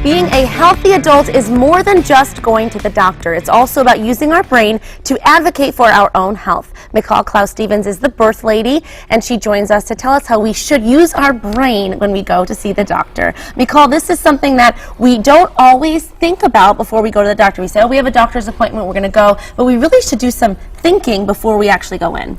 Being a healthy adult is more than just going to the doctor. It's also about using our brain to advocate for our own health. McCall Klaus-Stevens is the birth lady, and she joins us to tell us how we should use our brain when we go to see the doctor. McCall, this is something that we don't always think about before we go to the doctor. We say, oh, we have a doctor's appointment, we're going to go, but we really should do some thinking before we actually go in.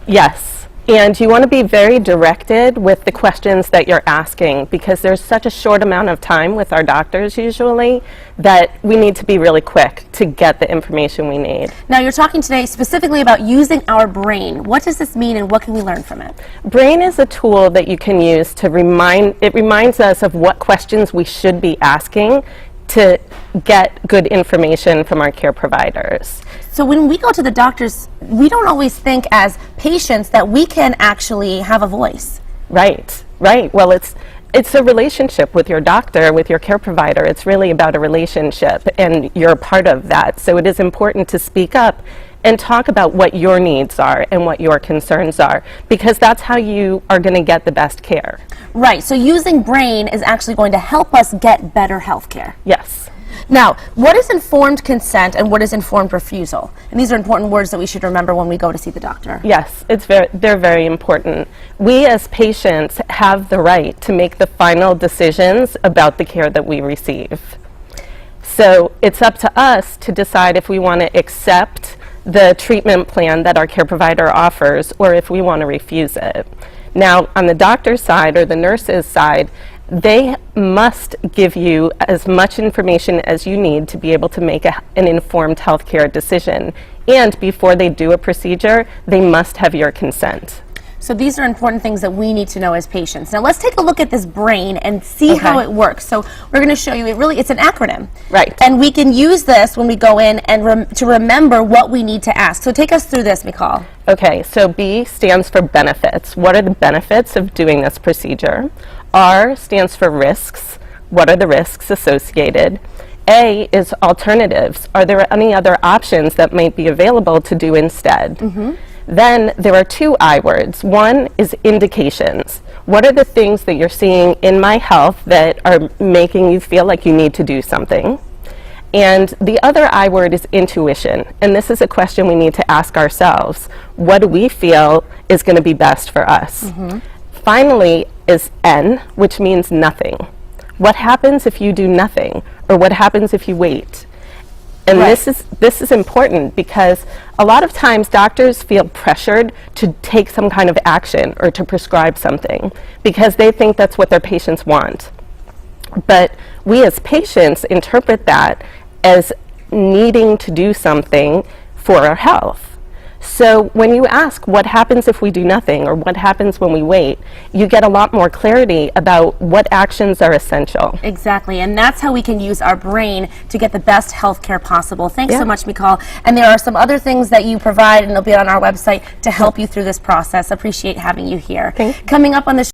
Yes. And you want to be very directed with the questions that you're asking, because there's such a short amount of time with our doctors usually that we need to be really quick to get the information we need. Now, you're talking today specifically about using our brain. What does this mean and what can we learn from it? Brain is a tool that you can use to reminds us of what questions we should be asking to get good information from our care providers. So when we go to the doctors, we don't always think as patients that we can actually have a voice. Right, right. Well, it's a relationship with your doctor, with your care provider. It's really about a relationship, and you're a part of that. So it is important to speak up and talk about what your needs are and what your concerns are, because that's how you are going to get the best care. Right, so using brain is actually going to help us get better health care. Yes. Now, what is informed consent and what is informed refusal? And these are important words that we should remember when we go to see the doctor. Yes, they're very important. We as patients have the right to make the final decisions about the care that we receive. So it's up to us to decide if we want to accept the treatment plan that our care provider offers or if we want to refuse it. Now, on the doctor's side or the nurse's side, they must give you as much information as you need to be able to make an informed healthcare decision. And before they do a procedure, they must have your consent. So these are important things that we need to know as patients. Now let's take a look at this brain and see how it works. So we're going to show you, it's an acronym. Right. And we can use this when we go in and to remember what we need to ask. So take us through this, McCall. Okay, so B stands for benefits. What are the benefits of doing this procedure? R stands for risks. What are the risks associated? A is alternatives. Are there any other options that might be available to do instead? Mm-hmm. Then there are two I words. One is indications. What are the things that you're seeing in my health that are making you feel like you need to do something? And the other I word is intuition. And this is a question we need to ask ourselves. What do we feel is going to be best for us? Mm-hmm. Finally is N, which means nothing. What happens if you do nothing? Or what happens if you wait? And this is important because a lot of times doctors feel pressured to take some kind of action or to prescribe something because they think that's what their patients want. But we as patients interpret that as needing to do something for our health. So when you ask what happens if we do nothing or what happens when we wait, you get a lot more clarity about what actions are essential. Exactly, and that's how we can use our brain to get the best health care possible. Thanks so much, McCall. And there are some other things that you provide, and they'll be on our website to help you through this process. Appreciate having you here. Thank you. Coming up on the